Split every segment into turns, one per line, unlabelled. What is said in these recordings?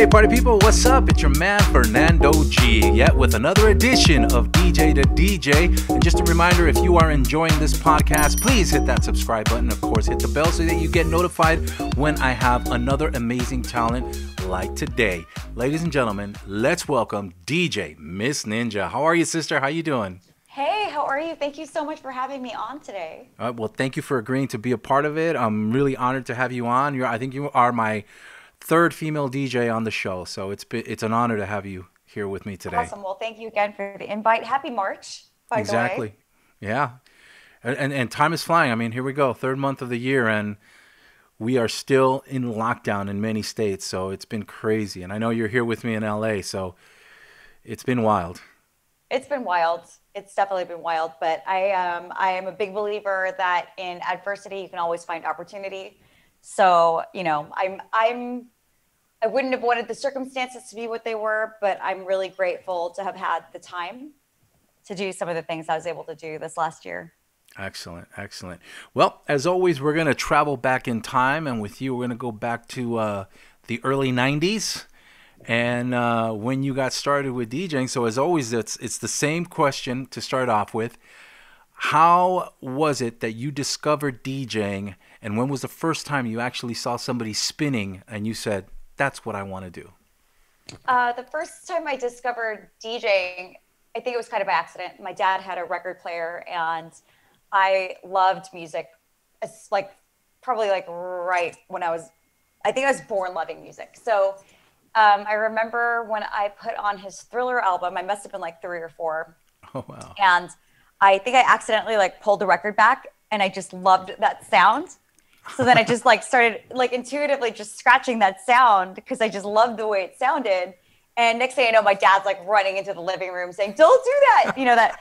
Party people, what's up? It's your man Fernando G, yet with another edition of DJ to DJ. And just a reminder, if you are enjoying this podcast, please hit that subscribe button. Of course, hit the bell so that you get notified when I have another amazing talent like today. Ladies and gentlemen, let's welcome DJ Miss Ninja. How are you, sister? How you doing?
Hey, how are you? Thank you so much for having me on today.
Well, thank you for agreeing to be a part of it. I'm really honored to have you on. I think you are my third female DJ on the show, so it's an honor to have you here with me today.
Awesome. Well, thank you again for the invite. Happy March, by the way.
Exactly. Yeah. And time is flying. I mean, here we go, third month of the year, and we are still in lockdown in many states, so it's been crazy. And I know you're here with me in LA, so it's been wild.
It's been wild. It's definitely been wild, but I am a big believer that in adversity you can always find opportunity. So, you know, I wouldn't have wanted the circumstances to be what they were, but I'm really grateful to have had the time to do some of the things I was able to do this last year.
Excellent. Excellent. Well, as always, we're going to travel back in time, and with you, we're going to go back to the early 90s and when you got started with DJing. So as always, it's the same question to start off with. How was it that you discovered DJing, and when was the first time you actually saw somebody spinning and you said, that's what I want to do?
The first time I discovered DJing, I think it was kind of by accident. My dad had a record player and I loved music. It's probably right when I think I was born loving music. So I remember when I put on his Thriller album, I must have been like 3 or 4.
Oh, wow.
And I think I accidentally pulled the record back and I just loved that sound. So then I just started intuitively just scratching that sound because I just loved the way it sounded. And next thing I know, my dad's running into the living room saying, "Don't do that." You know, that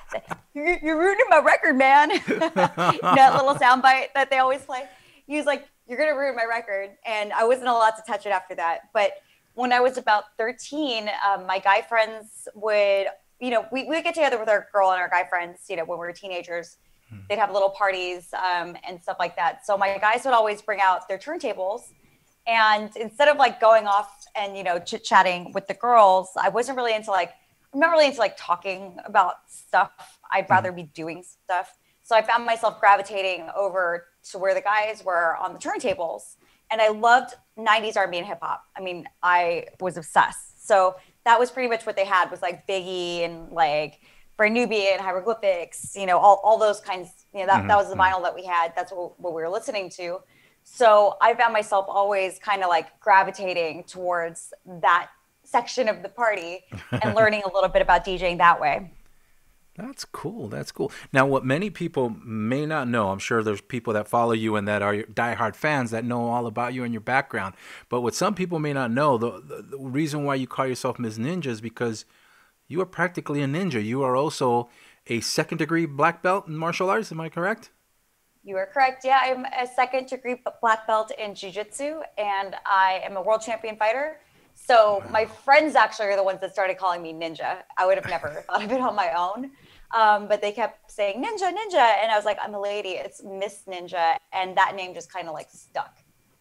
you're ruining my record, man. That little soundbite that they always play. He was like, "You're going to ruin my record." And I wasn't allowed to touch it after that. But when I was about 13, my guy friends would, we would get together with our girl and our guy friends, when we were teenagers. They'd have little parties and stuff like that. So my guys would always bring out their turntables. And instead of going off and, chit-chatting with the girls, I wasn't really into I'm not really into talking about stuff. I'd rather be doing stuff. So I found myself gravitating over to where the guys were on the turntables. And I loved 90s R&B and hip hop. I mean, I was obsessed. So that was pretty much what they had was Biggie and Brand Nubian, Hieroglyphics, all those kinds, that was the vinyl that we had. That's what we were listening to. So I found myself always kind of gravitating towards that section of the party and learning a little bit about DJing that way.
That's cool. That's cool. Now, what many people may not know, I'm sure there's people that follow you and that are your diehard fans that know all about you and your background. But what some people may not know, the reason why you call yourself Ms. Ninja is because you are practically a ninja. You are also a second-degree black belt in martial arts. Am I correct?
You are correct. Yeah, I'm a second-degree black belt in jiu-jitsu, and I am a world champion fighter. So my friends actually are the ones that started calling me Ninja. I would have never thought of it on my own. But they kept saying, Ninja, Ninja. And I was like, I'm a lady. It's Miss Ninja. And that name just kind of stuck.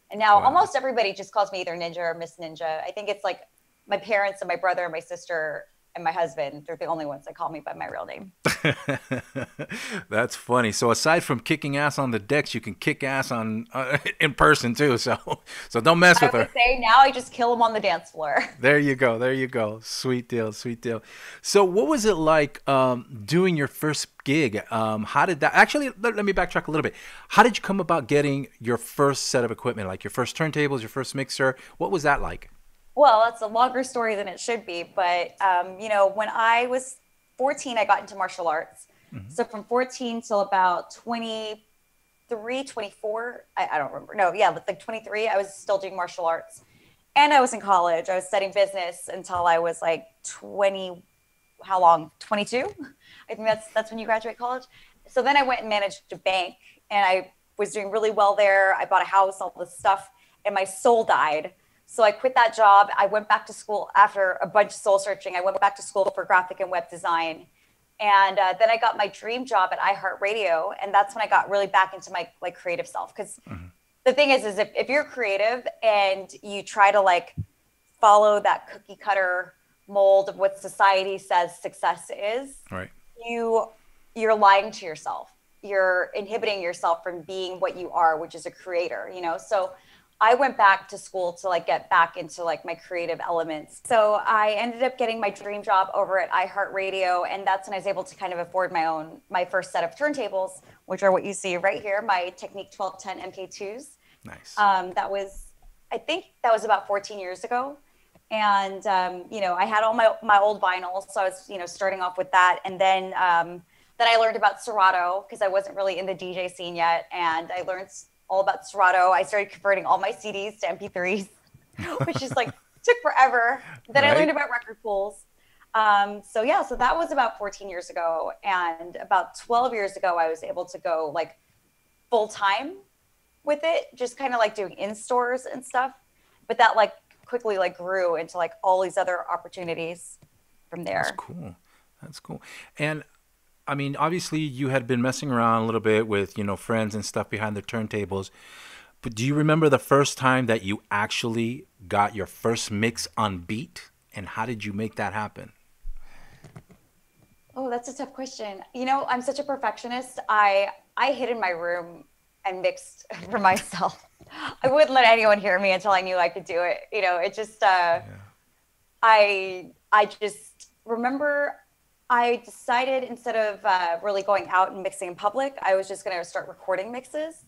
And now almost everybody just calls me either Ninja or Miss Ninja. I think it's my parents and my brother and my sister and my husband, they're the only ones that call me by my real name.
That's funny. So aside from kicking ass on the decks, you can kick ass on in person too. So don't mess with her.
I would say now I just kill them on the dance floor.
There you go. There you go. Sweet deal. Sweet deal. So what was it like doing your first gig? How did that actually? Let me backtrack a little bit. How did you come about getting your first set of equipment, like your first turntables, your first mixer? What was that like?
Well, that's a longer story than it should be. But, when I was 14, I got into martial arts. Mm-hmm. So from 14 till about 23, 24, I don't remember. No, yeah, 23, I was still doing martial arts. And I was in college. I was studying business until I was 20, how long? 22? I think that's when you graduate college. So then I went and managed a bank, and I was doing really well there. I bought a house, all this stuff, and my soul died. So I quit that job. I went back to school after a bunch of soul searching. I went back to school for graphic and web design. And then I got my dream job at iHeartRadio. And that's when I got really back into my creative self. Because the thing is if you're creative and you try to follow that cookie cutter mold of what society says success is,
Right.
you you're lying to yourself. You're inhibiting yourself from being what you are, which is a creator, you know? So I went back to school to like get back into like my creative elements. So I ended up getting my dream job over at iHeartRadio, and that's when I was able to kind of afford my first set of turntables, which are what you see right here, my Technique 1210 MK2s.
Nice.
I think that was about 14 years ago. And, you know, I had all my old vinyls. So I was, you know, starting off with that. And then I learned about Serato because I wasn't really in the DJ scene yet. And I learned all about Serato. I started converting all my CDs to MP3s, which is like took forever. Then I learned about record pools. So yeah, so that was about 14 years ago. And about 12 years ago, I was able to go like full time with it, just kind of like doing in stores and stuff. But that like quickly like grew into like all these other opportunities from there.
That's cool. That's cool. And I mean, obviously you had been messing around a little bit with, you know, friends and stuff behind the turntables. But do you remember the first time that you actually got your first mix on beat? And how did you make that happen?
Oh, that's a tough question. You know, I'm such a perfectionist. I hid in my room and mixed for myself. I wouldn't let anyone hear me until I knew I could do it. You know, it just, I just remember I decided instead of really going out and mixing in public, I was just going to start recording mixes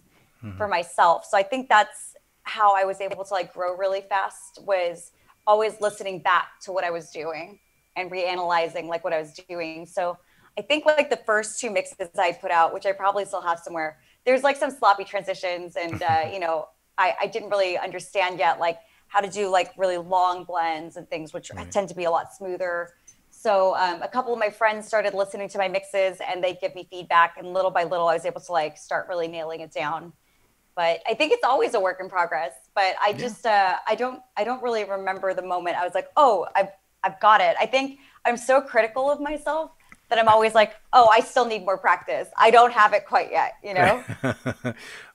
for myself. So I think that's how I was able to like grow really fast, was always listening back to what I was doing and reanalyzing like what I was doing. So I think like the first two mixes I put out, which I probably still have somewhere, there's like some sloppy transitions and, you know, I didn't really understand yet, like how to do like really long blends and things, which tend to be a lot smoother. So a couple of my friends started listening to my mixes and they give me feedback, and little by little, I was able to like start really nailing it down. But I think it's always a work in progress, but I just, I don't really remember the moment I was like, oh, I've got it. I think I'm so critical of myself that I'm always like, oh, I still need more practice. I don't have it quite yet, you know?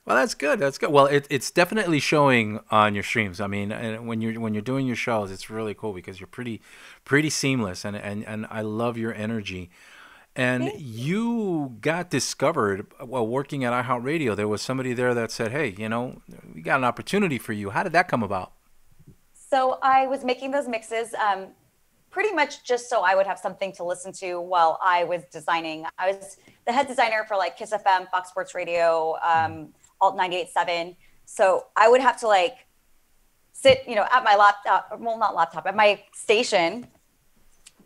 Well, that's good. That's good. Well, it's definitely showing on your streams. I mean, and when you're doing your shows, it's really cool because you're pretty seamless, and I love your energy. And you got discovered while working at iHeartRadio. There was somebody there that said, "Hey, you know, we got an opportunity for you." How did that come about?
So I was making those mixes pretty much just so I would have something to listen to while I was designing. I was the head designer for like Kiss FM, Fox Sports Radio, Alt 98.7. So I would have to like sit, you know, at my laptop, well, not laptop, at my station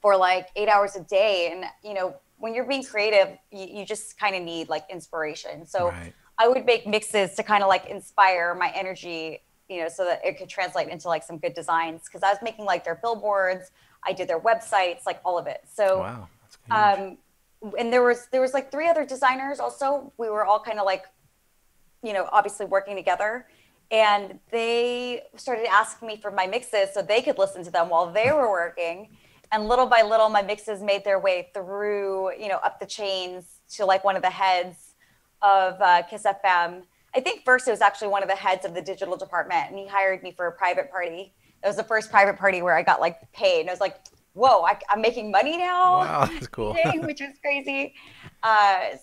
for like 8 hours a day. And, you know, when you're being creative, you just kind of need like inspiration. So I would make mixes to kind of like inspire my energy, you know, so that it could translate into like some good designs. Cause I was making like their billboards, I did their websites, like all of it. So,
wow, that's huge.
And there was like 3 other designers also. We were all kind of like, you know, obviously working together, and they started asking me for my mixes so they could listen to them while they were working. And little by little, my mixes made their way through, you know, up the chains to like one of the heads of Kiss FM. I think first it was actually one of the heads of the digital department, and he hired me for a private party. That was the first private party where I got like paid. And I was like, whoa, I'm making money now.
Wow, that's cool.
Which was crazy.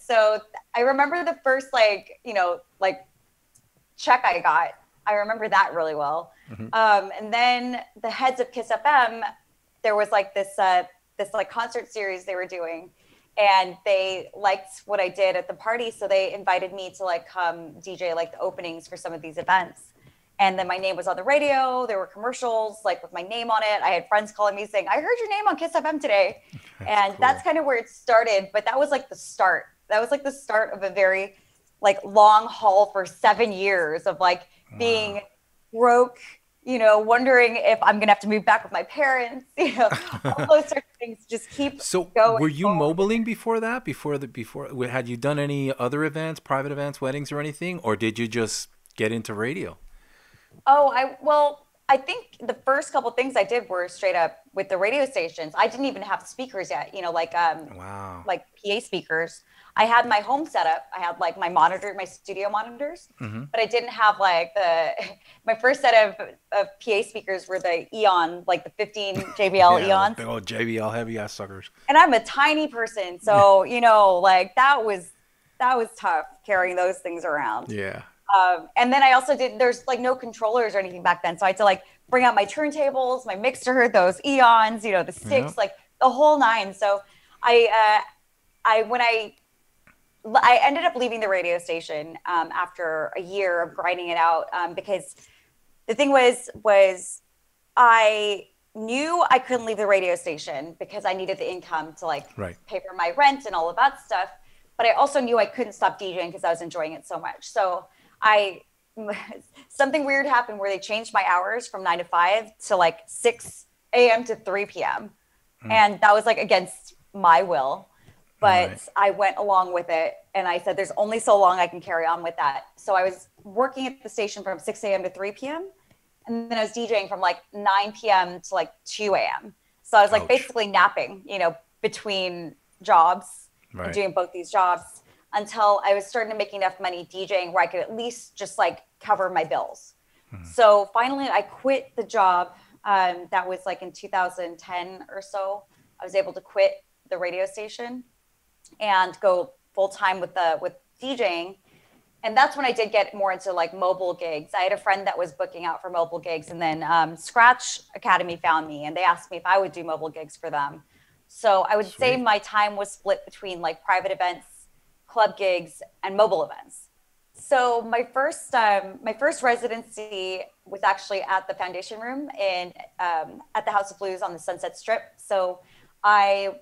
So I remember the first like, you know, like check I got. I remember that really well. And then the heads of Kiss FM, there was like this like concert series they were doing, and they liked what I did at the party. So they invited me to like come DJ like the openings for some of these events. And then my name was on the radio. There were commercials like with my name on it. I had friends calling me saying, I heard your name on Kiss FM today. That's kind of where it started. But that was like the start. That was like the start of a very like long haul for 7 years of like being broke, you know, wondering if I'm going to have to move back with my parents, you know, all those sort of things just keep going.
Were you mobiling before that? Before had you done any other events, private events, weddings or anything? Or did you just get into radio?
Oh, well, I think the first couple things I did were straight up with the radio stations. I didn't even have speakers yet,
Wow.
like PA speakers. I had my home setup. I had like my monitor, my studio monitors,
Hmm.
but I didn't have like the my first set of PA speakers were the Eon, like the 15 JBL
Yeah, those
Eons.
big old JBL heavy ass suckers.
And I'm a tiny person, so like that was tough carrying those things around.
Yeah.
And then I also did, there's like no controllers or anything back then. So I had to like bring out my turntables, my mixer, those Eons, the
Yeah.
sticks, like the whole nine. So I, when I ended up leaving the radio station after a year of grinding it out because the thing was I knew I couldn't leave the radio station because I needed the income to like
Right.
pay for my rent and all of that stuff. But I also knew I couldn't stop DJing because I was enjoying it so much. So I something weird happened where they changed my hours from 9 to 5 to like 6 a.m. to 3 p.m. And that was like against my will. But
Right.
I went along with it and I said, there's only so long I can carry on with that. So I was working at the station from 6 a.m. to 3 p.m. And then I was DJing from like 9 p.m. to like 2 a.m. So I was like
Ouch.
basically napping, between jobs and
Right.
doing both these jobs until I was starting to make enough money DJing where I could at least just like cover my bills. So finally, I quit the job. That was like in 2010 or so. I was able to quit the radio station and go full time with DJing. And that's when I did get more into like mobile gigs. I had a friend that was booking out for mobile gigs, and then Scratch Academy found me, and they asked me if I would do mobile gigs for them. So I would say
Sweet.
my time was split between like private events, club gigs, and mobile events. So my first residency was actually at the Foundation Room in at the House of Blues on the Sunset Strip. So I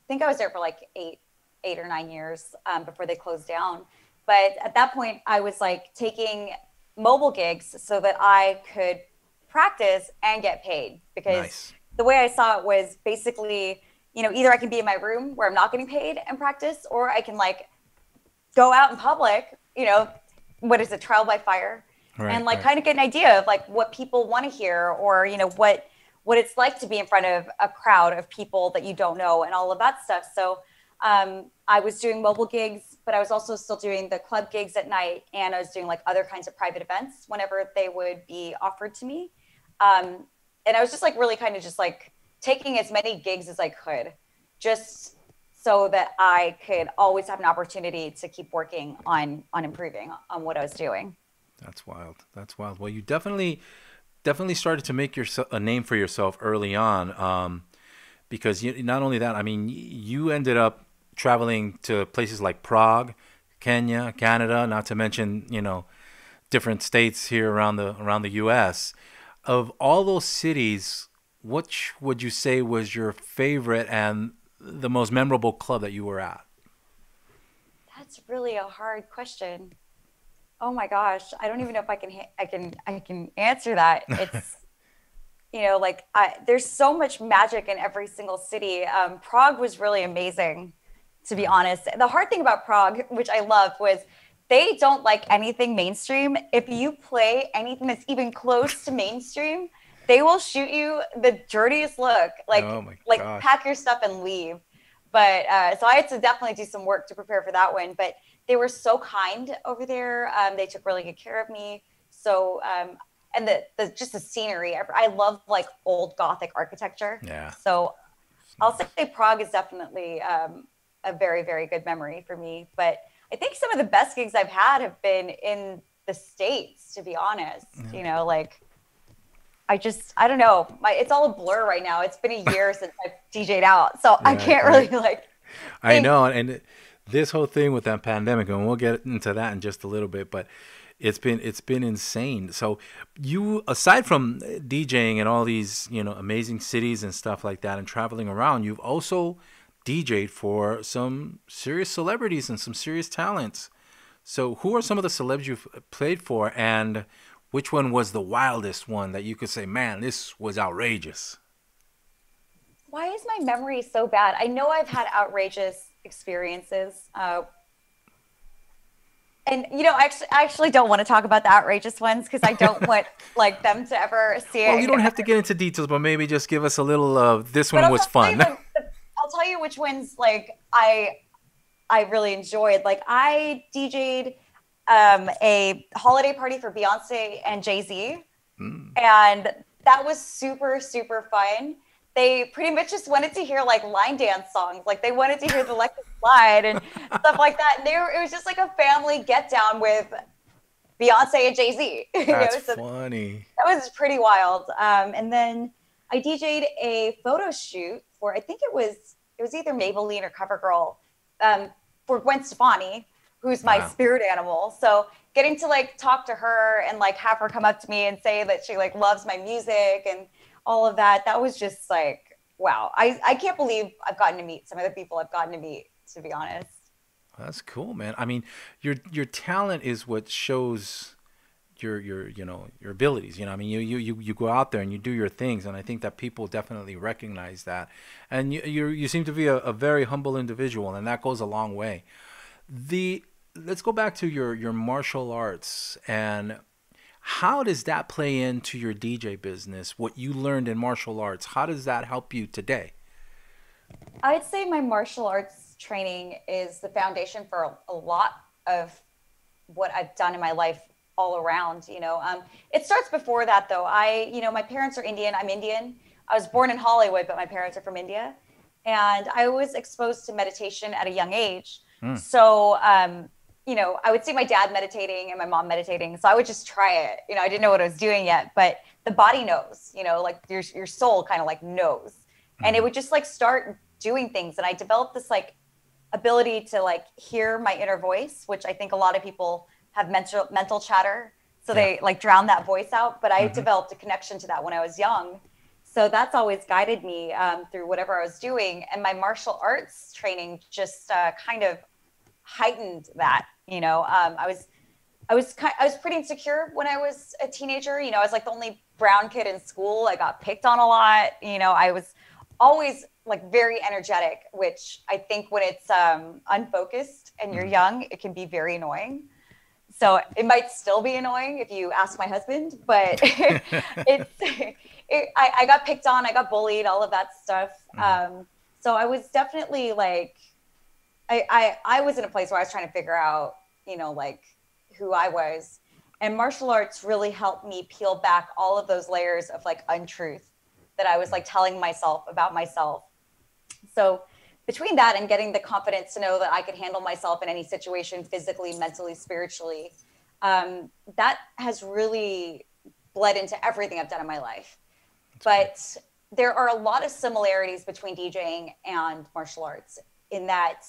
think I was there for like 8 or 9 years before they closed down. But at that point, I was like taking mobile gigs so that I could practice and get paid because
Nice.
the way I saw it was basically, either I can be in my room where I'm not getting paid and practice, or I can like go out in public, what is it, trial by fire,
Right.
and like
Right.
kind of get an idea of like what people want to hear, or what it's like to be in front of a crowd of people that you don't know and all of that stuff. So I was doing mobile gigs, but I was also still doing the club gigs at night, and I was doing like other kinds of private events whenever they would be offered to me. And I was just like really kind of just like taking as many gigs as I could, just so that I could always have an opportunity to keep working on improving on what I was doing.
That's wild. That's wild. Well, you definitely started to make yourself a name for yourself early on, because not only that, I mean, you ended up traveling to places like Prague, Kenya, Canada, not to mention different states here around the U.S. Of all those cities, which would you say was your favorite and the most memorable club that you were at?
That's really a hard question. Oh my gosh, I don't even know if I can answer that. It's like there's so much magic in every single city. Prague was really amazing, to be honest. The hard thing about Prague, which I loved, was they don't like anything mainstream. If you play anything that's even close to mainstream, they will shoot you the dirtiest look.
Oh my
Like
gosh.
pack your stuff and leave. But so I had to definitely do some work to prepare for that one. But they were so kind over there. They took really good care of me. So and the just the scenery. I love like old Gothic architecture.
Yeah.
So I'll say Prague is definitely a very, very good memory for me. But I think some of the best gigs I've had have been in the States, to be honest. Like I don't know. It's all a blur right now. It's been a year since I've DJ'd out. So I
Yeah,
can't really like
I
think.
know, and this whole thing with that pandemic, and we'll get into that in just a little bit, but it's been insane. So you, aside from DJing and all these amazing cities and stuff like that, and traveling around, you've also DJ'd for some serious celebrities and some serious talents. So who are some of the celebs you've played for, and which one was the wildest one that you could say, man, this was outrageous?
Why is my memory so bad? I know I've had outrageous experiences. And I actually don't want to talk about the outrageous ones because I don't want like them to ever see
Well, you
it.
don't have to get into details, but maybe just give us a little. This
But
one was fun.
I'll tell you which ones like I really enjoyed. Like I DJ'd a holiday party for Beyonce and Jay-Z, and that was super super fun. They pretty much just wanted to hear like line dance songs, like they wanted to hear the Lexus Slide and stuff like that. And it was just like a family get down with Beyonce and Jay-Z.
That's
So
funny.
that was pretty wild. And then I DJ'd a photo shoot for I think it was either Maybelline or CoverGirl for Gwen Stefani, who's my
Wow.
spirit animal. So getting to like talk to her and like have her come up to me and say that she like loves my music and all of that, that was just like, wow. I can't believe I've gotten to meet some of the people I've gotten to meet, to be honest.
That's cool, man. I mean, your talent is what shows your your abilities. I mean, you go out there and you do your things, and I think that people definitely recognize that. And you seem to be a very humble individual, and that goes a long way. The Let's go back to your martial arts, and how does that play into your DJ business? What you learned in martial arts, how does that help you today?
I'd say my martial arts training is the foundation for a lot of what I've done in my life all around. It starts before that though. My parents are Indian. I'm Indian. I was born in Hollywood, but my parents are from India. And I was exposed to meditation at a young age. So, I would see my dad meditating and my mom meditating. So I would just try it. I didn't know what I was doing yet, but the body knows, like your soul kind of like knows. And it would just like start doing things. And I developed this like ability to like hear my inner voice, which I think a lot of people have mental chatter. So they like drown that voice out. But I developed a connection to that when I was young. So that's always guided me through whatever I was doing. And my martial arts training just kind of heightened that. I was pretty insecure when I was a teenager. I was like the only brown kid in school. I got picked on a lot. I was always like very energetic, which I think when it's unfocused and you're young, it can be very annoying. So it might still be annoying if you ask my husband, but I got picked on, I got bullied, all of that stuff. So I was definitely like, I was in a place where I was trying to figure out, like who I was. And martial arts really helped me peel back all of those layers of like untruth that I was like telling myself about myself. So between that and getting the confidence to know that I could handle myself in any situation, physically, mentally, spiritually, that has really bled into everything I've done in my life. But there are a lot of similarities between DJing and martial arts in that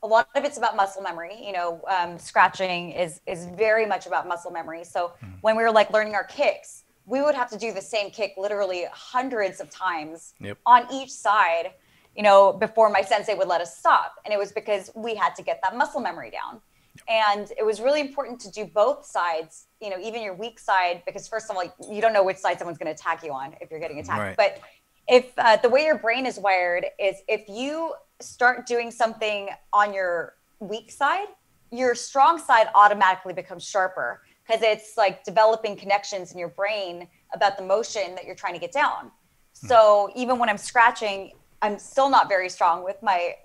a lot of it's about muscle memory. Scratching is very much about muscle memory. So when we were like learning our kicks, we would have to do the same kick literally hundreds of times on each side, before my sensei would let us stop. And it was because we had to get that muscle memory down. And it was really important to do both sides, even your weak side, because first of all, you don't know which side someone's going to attack you on if you're getting attacked.
Right.
But if the way your brain is wired is if you start doing something on your weak side, your strong side automatically becomes sharper because it's like developing connections in your brain about the motion that you're trying to get down. So even when I'm scratching, I'm still not very strong with my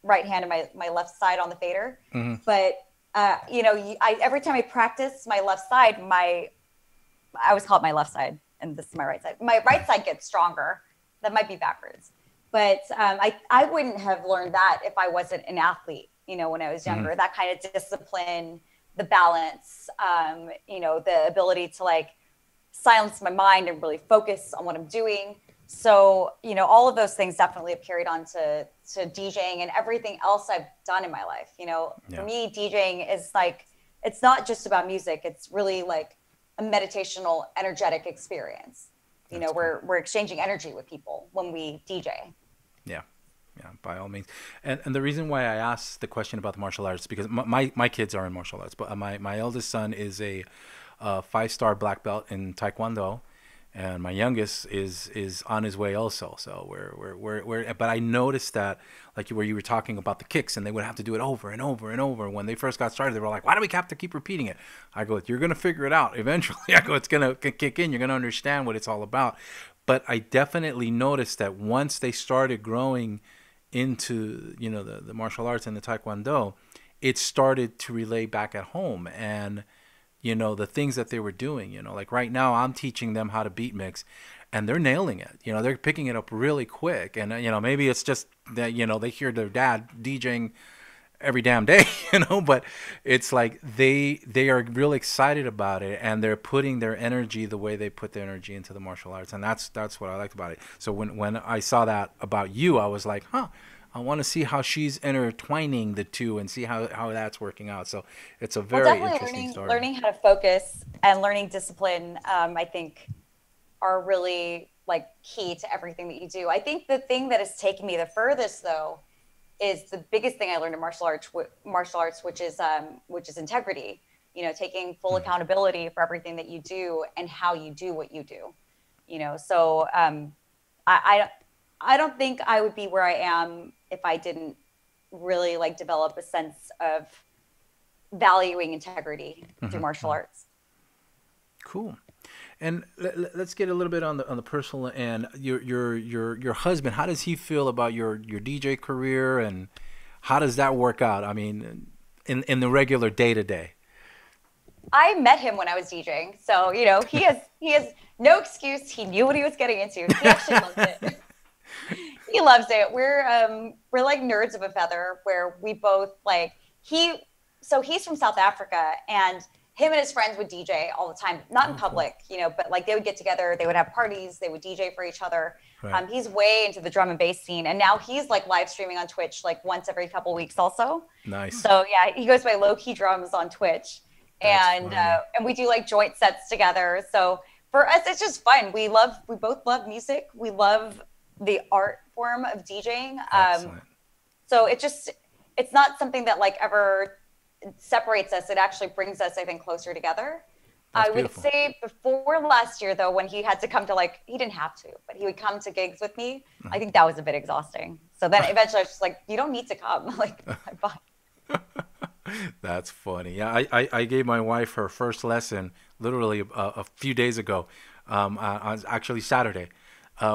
right hand and my left side on the fader. But every time I practice my left side, I always call it my left side, and this is my right side. My right side gets stronger. That might be backwards. But I wouldn't have learned that if I wasn't an athlete, when I was younger. That kind of discipline, the balance, the ability to like silence my mind and really focus on what I'm doing. So, all of those things definitely have carried on to DJing and everything else I've done in my life. For me, DJing is like, it's not just about music. It's really like a meditational, energetic experience. We're exchanging energy with people when we DJ.
Yeah, by all means. And the reason why I asked the question about the martial arts is because my kids are in martial arts, but my eldest son is a 5-star black belt in Taekwondo, and my youngest is on his way also. So we're but I noticed that, like where you were talking about the kicks, and they would have to do it over and over and over. When they first got started, they were like, why do we have to keep repeating it? I go, you're gonna figure it out eventually. I go, it's gonna kick in, you're gonna understand what it's all about. But I definitely noticed that once they started growing into, you know, the martial arts and the taekwondo, it started to relay back at home. And you know, the things that they were doing, you know, like right now I'm teaching them how to beat mix, and they're nailing it. You know, they're picking it up really quick. And you know, maybe it's just that, you know, they hear their dad DJing every damn day, you know, but it's like they are really excited about it, and they're putting their energy the way they put their energy into the martial arts. And that's what I liked about it. So when I saw that about you, I was like, huh, I want to see how she's intertwining the two and see how that's working out. So it's a very interesting story.
Learning how to focus and learning discipline, I think, are really like key to everything that you do. I think the thing that has taken me the furthest, though, is the biggest thing I learned in martial arts, which is integrity. You know, taking full accountability for everything that you do and how you do what you do. You know, so I don't think I would be where I am if I didn't really like develop a sense of valuing integrity through martial arts.
Cool. And let's get a little bit on the personal end. Your husband, how does he feel about your DJ career, and how does that work out? I mean, in the regular day to day.
I met him when I was DJing, so you know he has no excuse. He knew what he was getting into. He actually loves it. He loves it. We're like nerds of a feather, where we both like he's from South Africa, and him and his friends would DJ all the time, not in public, you know, but like they would get together, they would have parties, they would DJ for each other. Right. He's way into the drum and bass scene, and now he's like live streaming on Twitch like once every couple weeks also. Nice. So yeah, he goes by Low Key Drums on Twitch. And we do like joint sets together. So for us, it's just fun. We both love music. We love the art form of DJing. So it's not something that like ever separates us. It actually brings us, I think, closer together. I would say before last year, though, when he had to come to he didn't have to, but he would come to gigs with me. I think that was a bit exhausting. So then eventually I was just like, you don't need to come. Like, bye.
That's funny. Yeah, I gave my wife her first lesson literally a few days ago, on actually Saturday.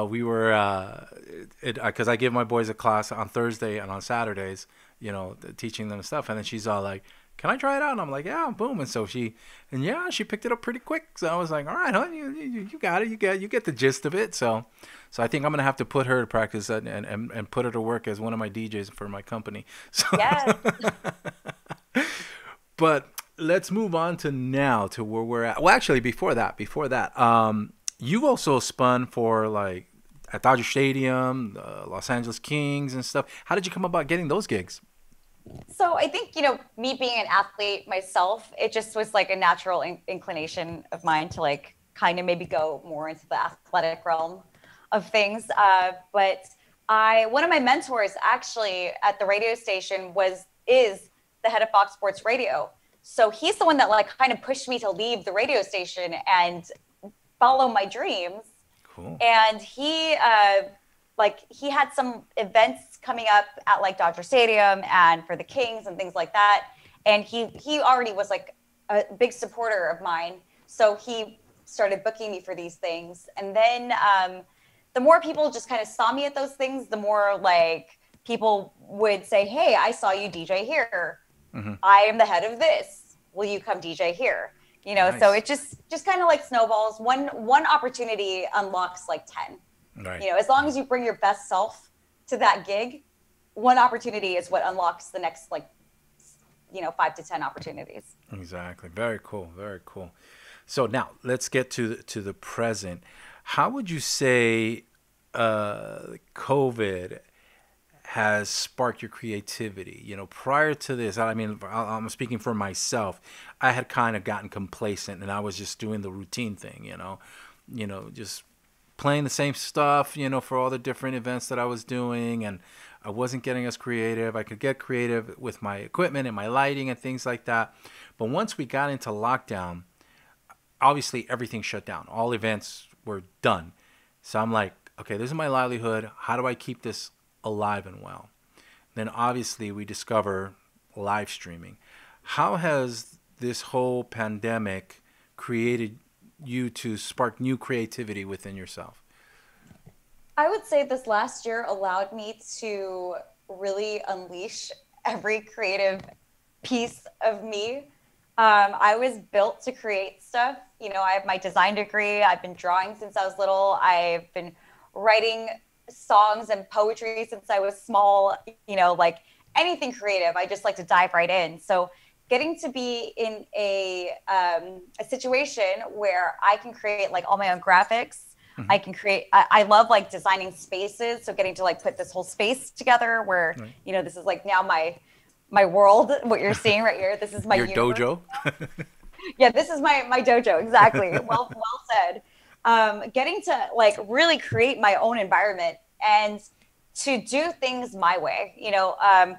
We were, because I give my boys a class on Thursday and on Saturdays, you know, teaching them stuff. And then she's all like, can I try it out? And I'm like, yeah, boom. And so she picked it up pretty quick. So I was like, all right, honey, you got it. You get the gist of it. So I think I'm going to have to put her to practice and put her to work as one of my DJs for my company. So. Yes. But let's move on to where we're at. Well, actually, before that, you've also spun for like at Dodger Stadium, Los Angeles Kings and stuff. How did you come about getting those gigs?
So I think, you know, me being an athlete myself, it just was like a natural inclination of mine to like kind of maybe go more into the athletic realm of things. But one of my mentors actually at the radio station is the head of Fox Sports Radio. So he's the one that like kind of pushed me to leave the radio station and follow my dreams. Cool. And he had some events coming up at like Dodger Stadium and for the Kings and things like that. And he already was like a big supporter of mine. So he started booking me for these things. And then the more people just kind of saw me at those things, the more like people would say, hey, I saw you DJ here. Mm-hmm. I am the head of this. Will you come DJ here? You know, nice. So it just kind of like snowballs. One opportunity unlocks like 10. Right. You know, as long as you bring your best self to that gig, one opportunity is what unlocks the next 5 to 10 opportunities.
Exactly. Very cool. Very cool. So now let's get to the present. How would you say COVID has sparked your creativity? You know, prior to this, I mean, I'm speaking for myself. I had kind of gotten complacent and I was just doing the routine thing, you know, just playing the same stuff, you know, for all the different events that I was doing. And I wasn't getting as creative. I could get creative with my equipment and my lighting and things like that. But once we got into lockdown, obviously everything shut down. All events we're done. So I'm like, okay, this is my livelihood. How do I keep this alive and well? Then obviously we discover live streaming. How has this whole pandemic created you to spark new creativity within yourself?
I would say this last year allowed me to really unleash every creative piece of me. I was built to create stuff. You know, I have my design degree. I've been drawing since I was little. I've been writing songs and poetry since I was small. You know, like anything creative, I just like to dive right in. So getting to be in a situation where I can create like all my own graphics. I can create, I love like designing spaces. So getting to like put this whole space together where,
Right.
you know, this is like now my world, what you're seeing right here. This is my
Your
universe.
dojo?
Yeah, this is my dojo. Exactly. Well said. Getting to like really create my own environment and to do things my way. You know, I'm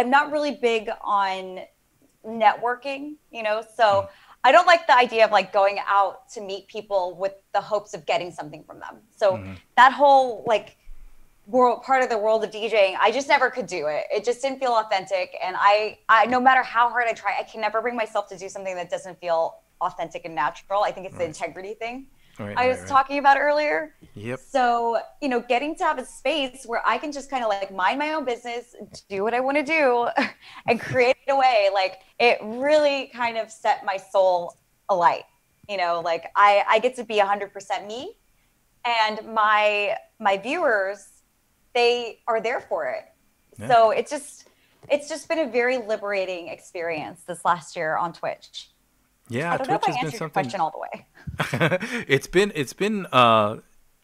not really big on networking, you know, so I don't like the idea of like going out to meet people with the hopes of getting something from them. So that whole like world, part of the world of DJing, I just never could do it. It just didn't feel authentic. And I no matter how hard I try, I can never bring myself to do something that doesn't feel authentic and natural. I think it's the integrity thing I was talking about earlier.
Yep.
So, you know, getting to have a space where I can just kind of like mind my own business, do what I want to do and create away. Like it really kind of set my soul alight. You know, like I get to be 100% me and my viewers, they are there for it. Yeah. So it's just been a very liberating experience this last year on Twitch.
Yeah,
I don't
Twitch
know if I
has been
answered your
something.
question all the way.
It's been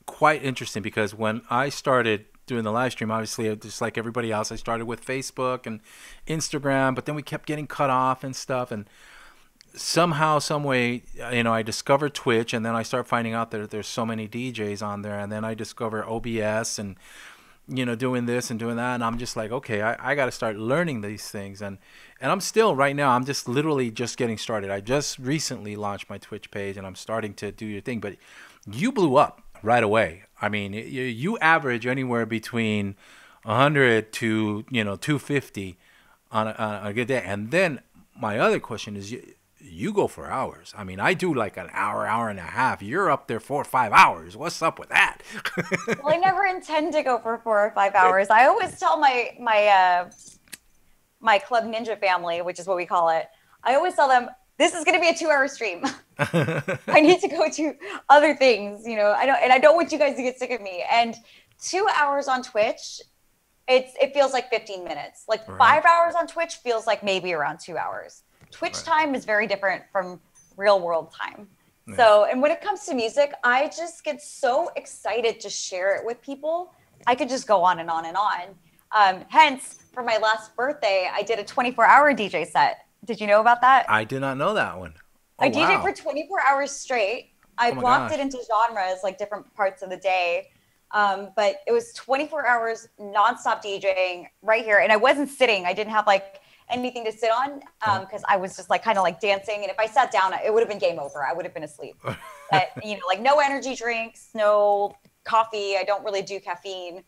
quite interesting because when I started doing the live stream, obviously just like everybody else, I started with Facebook and Instagram, but then we kept getting cut off and stuff, and somehow, some way, you know, I discovered Twitch, and then I start finding out that there's so many DJs on there, and then I discover OBS and, you know, doing this and doing that, and I'm just like, okay, I got to start learning these things, and I'm still right now, I'm just literally just getting started. I just recently launched my Twitch page, and I'm starting to do your thing, but you blew up right away. I mean, you average anywhere between 100 to, you know, 250 on a good day, and then my other question is, you go for hours. I mean, I do like an hour, hour and a half. You're up there 4 or 5 hours. What's up with that?
Well, I never intend to go for 4 or 5 hours. I always tell my Club Ninja family, which is what we call it, I always tell them, this is going to be a 2-hour stream. I need to go to other things, you know, I don't want you guys to get sick of me. And 2 hours on Twitch, it feels like 15 minutes. Like 5 hours on Twitch feels like maybe around 2 hours. Twitch time is very different from real world time. Yeah. So, and when it comes to music, I just get so excited to share it with people. I could just go on and on and on. Hence, for my last birthday, I did a 24-hour DJ set. Did you know about that?
I did not know that one.
I DJed for 24 hours straight. I blocked it into genres, like different parts of the day. But it was 24 hours nonstop DJing right here. And I wasn't sitting. I didn't have like anything to sit on because I was just like kind of like dancing. And if I sat down, it would have been game over. I would have been asleep. But, you know, like no energy drinks, no coffee. I don't really do caffeine.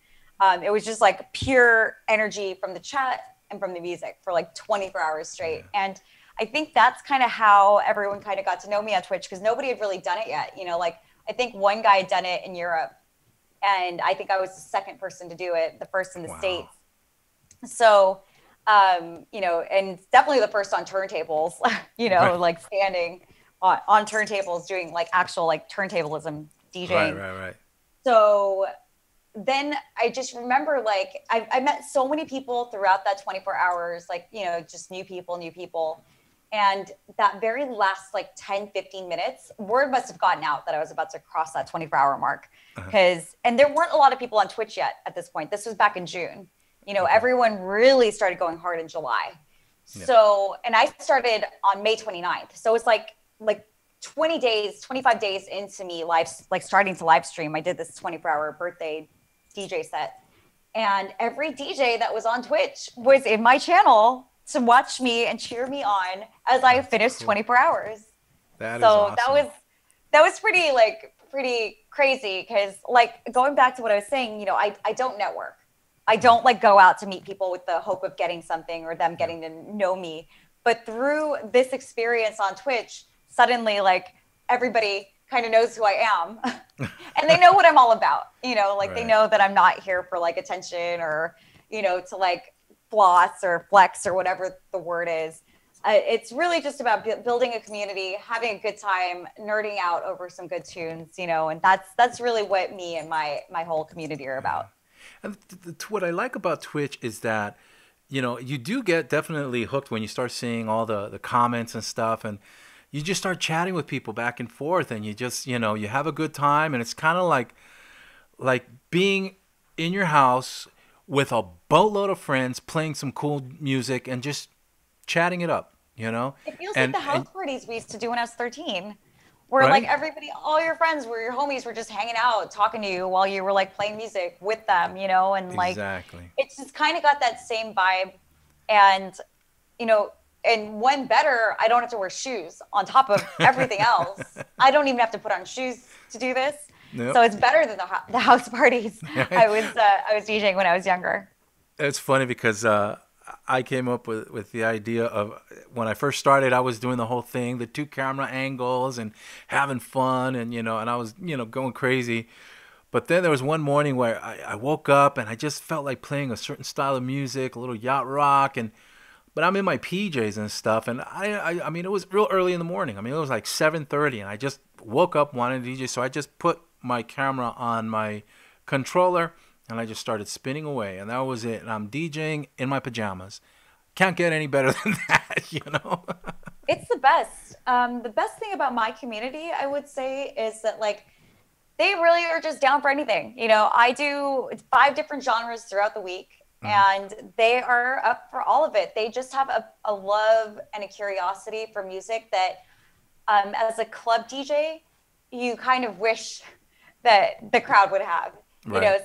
It was just like pure energy from the chat and from the music for like 24 hours straight. And I think that's kind of how everyone kind of got to know me on Twitch because nobody had really done it yet. You know, like I think one guy had done it in Europe and I think I was the second person to do it, the first in the States. So, you know, and definitely the first on turntables, you know, like standing on turntables doing like actual like turntablism DJing.
Right.
So then I just remember like I met so many people throughout that 24 hours, like, you know, just new people. And that very last like 10, 15 minutes, word must have gotten out that I was about to cross that 24-hour mark and there weren't a lot of people on Twitch yet at this point. This was back in June. You know, everyone really started going hard in July. Yeah. So, and I started on May 29th. So it's like 20 days, 25 days into me starting to live stream. I did this 24-hour birthday DJ set. And every DJ that was on Twitch was in my channel to watch me and cheer me on as I finished 24 hours.
That is awesome.
that was pretty crazy because like going back to what I was saying, I don't network. I don't like go out to meet people with the hope of getting something or them getting to know me. But through this experience on Twitch, suddenly like everybody kind of knows who I am and they know what I'm all about. Like they know that I'm not here for like attention or, to like floss or flex or whatever the word is. It's really just about building a community, having a good time, nerding out over some good tunes, and that's really what me and my whole community are about.
And what I like about Twitch is that, you do get definitely hooked when you start seeing all the comments and stuff, and you just start chatting with people back and forth, and you just, you have a good time, and it's kind of like being in your house with a boatload of friends playing some cool music and just chatting it up,
It feels like
and
the house parties we used to do when I was 13, where like
right,
everybody, all your friends were your homies were just hanging out, talking to you while you were like playing music with them, and like
exactly,
it's just kind of got that same vibe. And, and when better, I don't have to wear shoes on top of everything else. I don't even have to put on shoes to do this.
nope.
So it's better than the house parties I was DJing when I was younger.
It's funny because I came up with the idea of when I first started, I was doing the whole thing, the two camera angles and having fun and, and I was, going crazy. But then there was one morning where I woke up and I just felt like playing a certain style of music, a little yacht rock. But I'm in my PJs and stuff. And I mean, it was real early in the morning. I mean, it was like 7:30 and I just woke up wanting to DJ. So I just put my camera on my controller and I just started spinning away, and that was it. And I'm DJing in my pajamas. Can't get any better than that.
It's the best. The best thing about my community, I would say, is that like they really are just down for anything. I do 5 different genres throughout the week, and they are up for all of it. They just have a love and a curiosity for music that, as a club DJ, you kind of wish that the crowd would have.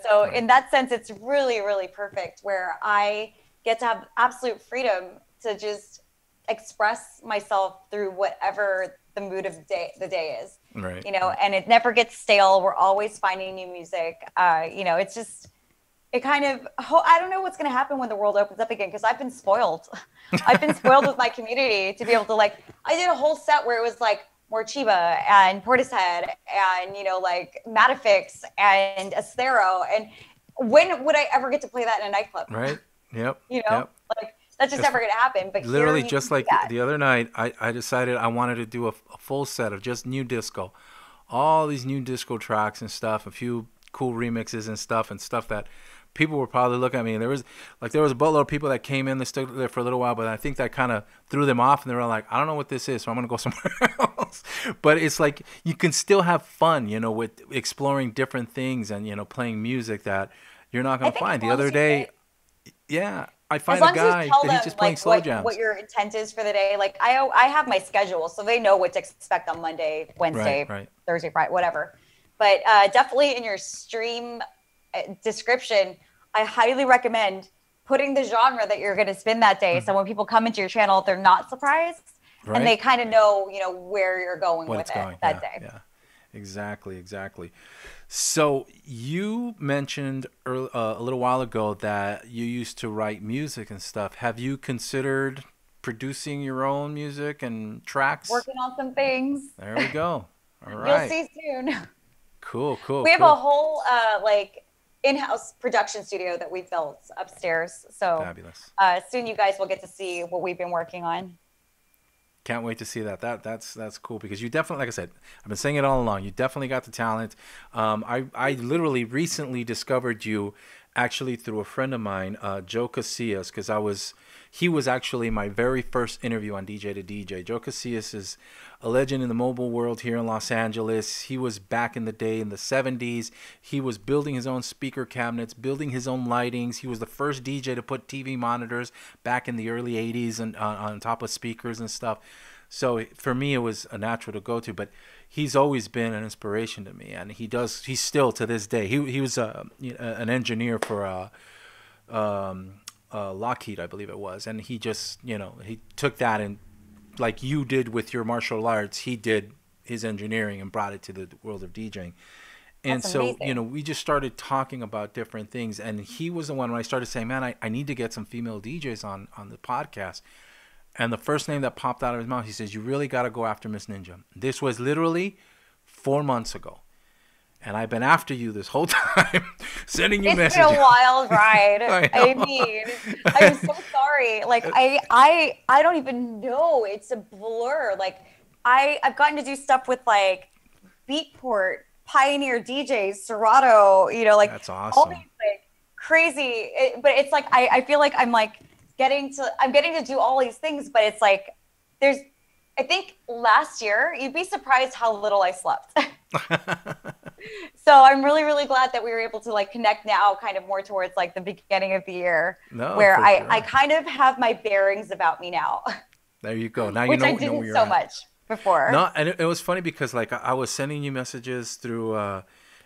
So in that sense, it's really, really perfect where I get to have absolute freedom to just express myself through whatever the mood of the day is.
Right.
And it never gets stale. We're always finding new music. It's just, it kind of, I don't know what's going to happen when the world opens up again, because I've been spoiled. I've been spoiled with my community to be able to like, I did a whole set where it was like more Chiba and Portishead and, like Matafix and Estero. And when would I ever get to play that in a nightclub?
Right. Yep.
Like that's just never going to happen. But
literally just like the other night, I decided I wanted to do a full set of just new disco, all these new disco tracks and stuff, a few cool remixes and stuff that people were probably looking at me, and there was a boatload of people that came in, they stood there for a little while, but I think that kind of threw them off, and they were like, I don't know what this is, so I'm gonna go somewhere else. But it's like you can still have fun, with exploring different things and playing music that you're not gonna find. The other day, I find a guy that he's just playing slow jams.
What your intent is for the day. Like I have my schedule, so they know what to expect on Monday, Wednesday, Thursday, Friday, whatever. But definitely in your stream description, I highly recommend putting the genre that you're going to spin that day. So when people come into your channel, they're not surprised and they kind of know, where you're going with it that day.
Yeah, exactly. So you mentioned a little while ago that you used to write music and stuff. Have you considered producing your own music and tracks?
Working on some things.
There we go. All right.
You'll see soon.
Cool.
We have a whole in-house production studio that we built upstairs. So
fabulous.
Soon you guys will get to see what we've been working on.
Can't wait to see that. That's cool, because you definitely, like I said, I've been saying it all along, you definitely got the talent. I literally recently discovered you actually through a friend of mine, Joe Casillas, because he was actually my very first interview on DJ to DJ. Joe Casillas is a legend in the mobile world here in Los Angeles. He was back in the day in the 70s. He was building his own speaker cabinets, building his own lightings. He was the first DJ to put TV monitors back in the early 80s and on top of speakers and stuff. So for me, it was a natural to go to, but he's always been an inspiration to me, and he's still to this day. He was an engineer for Lockheed, I believe it was, and he just he took that, and like you did with your martial arts, he did his engineering and brought it to the world of DJing. And
That's
so,
amazing.
we just started talking about different things. And he was the one when I started saying, man, I need to get some female DJs on the podcast. And the first name that popped out of his mouth, he says, you really got to go after Miss Ninja. This was literally 4 months ago. And I've been after you this whole time, sending you
It's
messages.
been a wild ride. I
know.
mean, I'm so sorry. Like I don't even know. It's a blur. Like I've gotten to do stuff with like Beatport, Pioneer DJs, Serato, like
That's
all these
awesome.
like crazy. But it's like I feel like I'm getting to do all these things, but it's like there's I think last year you'd be surprised how little I slept. So I'm really, really glad that we were able to like connect now kind of more towards like the beginning of the year
No,
where
for
I
sure.
kind of have my bearings about me now,
There you go. Now you
which I
know where
didn't
you're
so
at.
much before.
No, and it was funny because like I was sending you messages through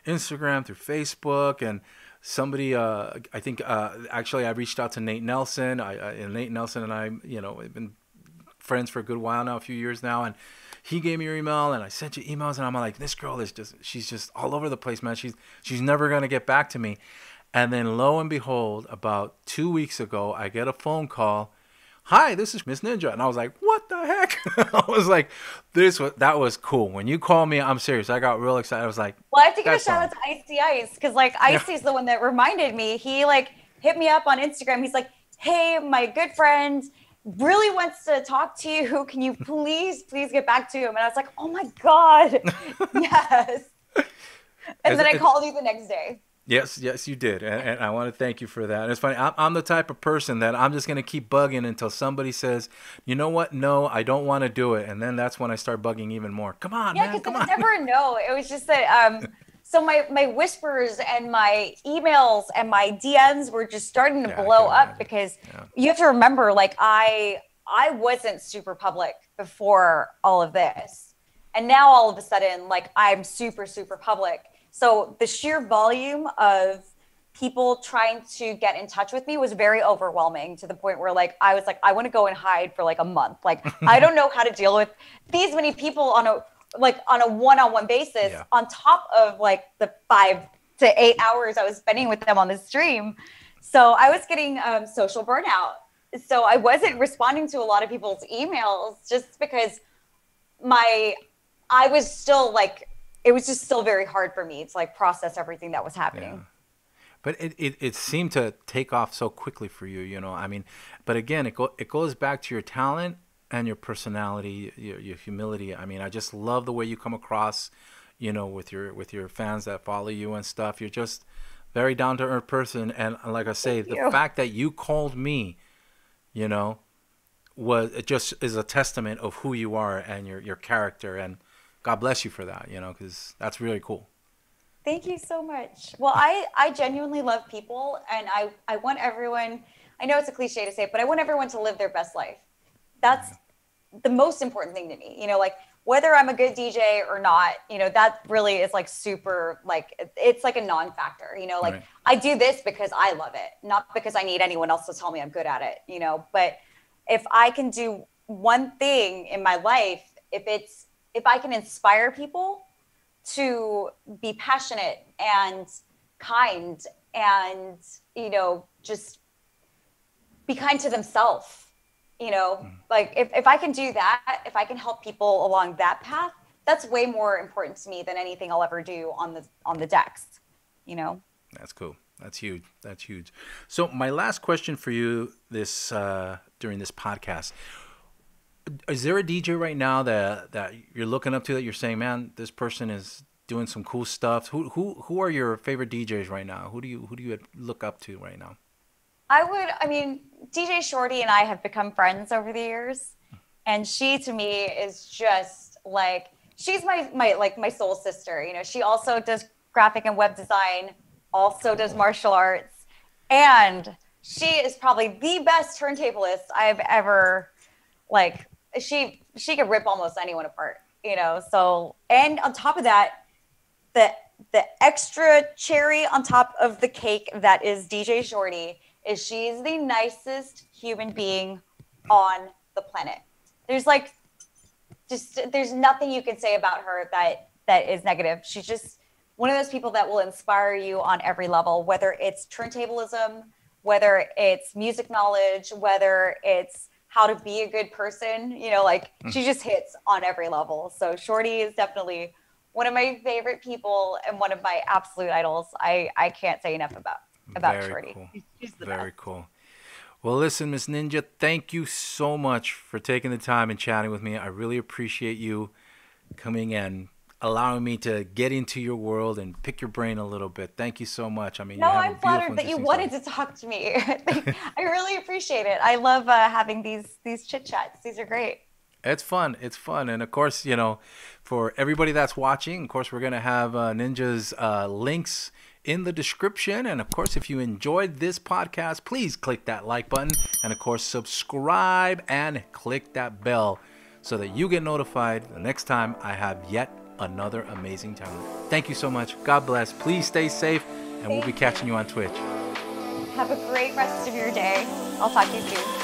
Instagram, through Facebook, and somebody, I think, actually, I reached out to Nate Nelson. And Nate Nelson and I, have been friends for a good while now, a few years now, and he gave me your email, and I sent you emails, and I'm like, this girl is she's just all over the place, man. She's never gonna get back to me. And then lo and behold, about 2 weeks ago, I get a phone call. Hi, this is Miss Ninja. And I was like, what the heck? I was like, that was cool. When you called me, I'm serious. I got real excited. I was like,
Well, I have to give a
that's
shout
on.
out to Icy Ice because like
Yeah.
Icy's the one that reminded me. He like hit me up on Instagram. He's like, hey, my good friend really wants to talk to you. Can you please get back to him? And I was like, oh my God, yes. And
It's,
then I
it's,
called you the next day.
yes, you did. And I want to thank you for that. And it's funny. I'm the type of person that I'm just going to keep bugging until somebody says, you know what? No, I don't want to do it. And then that's when I start bugging even more. Come on,
Yeah,
man.
because
Come
I would
on.
never know. It was just that so my whispers and my emails and my DMs were just starting to
Yeah, I can
blow up
imagine.
because
Yeah.
you have to remember, like I wasn't super public before all of this. And now all of a sudden, like I'm super, super public. So the sheer volume of people trying to get in touch with me was very overwhelming to the point where like I was like, I want to go and hide for like a month. Like I don't know how to deal with these many people on a one-on-one basis
Yeah.
on top of like the 5 to 8 hours I was spending with them on the stream. So I was getting social burnout. So I wasn't responding to a lot of people's emails just because my I was still like it was just still very hard for me to like process everything that was
Yeah.
happening.
But it seemed to take off so quickly for you. I mean, but again, it goes back to your talent and your personality, your humility. I mean, I just love the way you come across, with your fans that follow you and stuff. You're just very down to earth person, and like I say,
Thank
the
you.
fact that you called me, you know, was it just is a testament of who you are and your character, and God bless you for that, because that's really cool.
Thank you so much. Well, I genuinely love people and I want everyone, I know it's a cliche to say it, but I want everyone to live their best life. That's the most important thing to me. Like whether I'm a good DJ or not, that really is like super like it's like a non-factor, like
Right.
I do this because I love it, not because I need anyone else to tell me I'm good at it. But if I can do one thing in my life, if I can inspire people to be passionate and kind and just be kind to themselves, like if I can do that, if I can help people along that path, that's way more important to me than anything I'll ever do on the decks, you know.
That's cool. That's huge. That's huge. So my last question for you this during this podcast: is there a DJ right now that you're looking up to that you're saying, man, this person is doing some cool stuff? Who are your favorite DJs right now? Who do you look up to right now?
I mean, DJ Shorty and I have become friends over the years. And she to me is just like, she's my soul sister. She also does graphic and web design, also does
Cool.
martial arts. And she is probably the best turntablist I've ever like she could rip almost anyone apart. So and on top of that, the the extra cherry on top of the cake that is DJ Shorty is she's the nicest human being on the planet. There's like just there's nothing you can say about her that is negative. She's just one of those people that will inspire you on every level, whether it's turntablism, whether it's music knowledge, whether it's how to be a good person, you know, like she just hits on every level. So Shorty is definitely one of my favorite people and one of my absolute idols. I can't say enough about
Very
Shorty.
cool.
She's the
Very
best.
cool. Well, listen, Miss Ninja, thank you so much for taking the time and chatting with me. I really appreciate you coming and allowing me to get into your world and pick your brain a little bit. Thank you so much. I mean,
No,
you have a
I'm
beautiful,
flattered that you
interesting
wanted
story.
to talk to me. I really appreciate it. I love having these chit chats. These are great.
It's fun. It's fun. And of course, you know, for everybody that's watching, of course, we're going to have Ninja's links in the description. And of course, if you enjoyed this podcast, please click that like button. And of course, subscribe and click that bell so that you get notified the next time I have yet another amazing talent. Thank you so much. God bless. Please stay safe. And we'll be catching you on Twitch.
Have a great rest of your day. I'll talk to you soon.